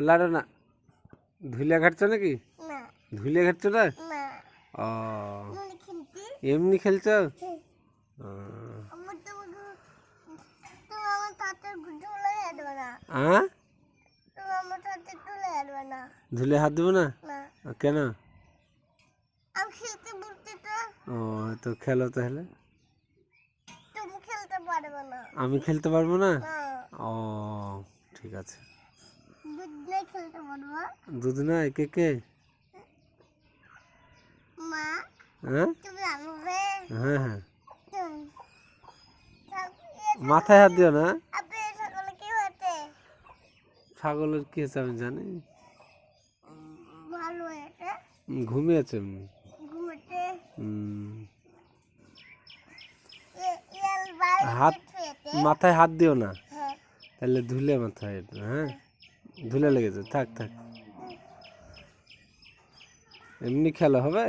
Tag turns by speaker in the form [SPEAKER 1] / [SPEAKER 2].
[SPEAKER 1] লাড়ো না, ধুলে ঘাটছো নাকি? ধুলে ঘাটছো না? ও এমনি খেলছো? ধুলে হাত দেবো না? কেন? ও তো খেলো তাহলে। আমি খেলতে পারবো না? ও ঠিক আছে। দুধ নাই? কে কে? হ্যাঁ হ্যাঁ হ্যাঁ, মাথায় হাত দিও না। ছাগলের কি হয়েছে আমি জানি। ঘুমিয়েছে। হাত, মাথায় হাত দিও না, তাহলে ধুলে মাথায়। হ্যাঁ ধুলে লেগেছে, থাক থাক, এমনি খেলা হবে।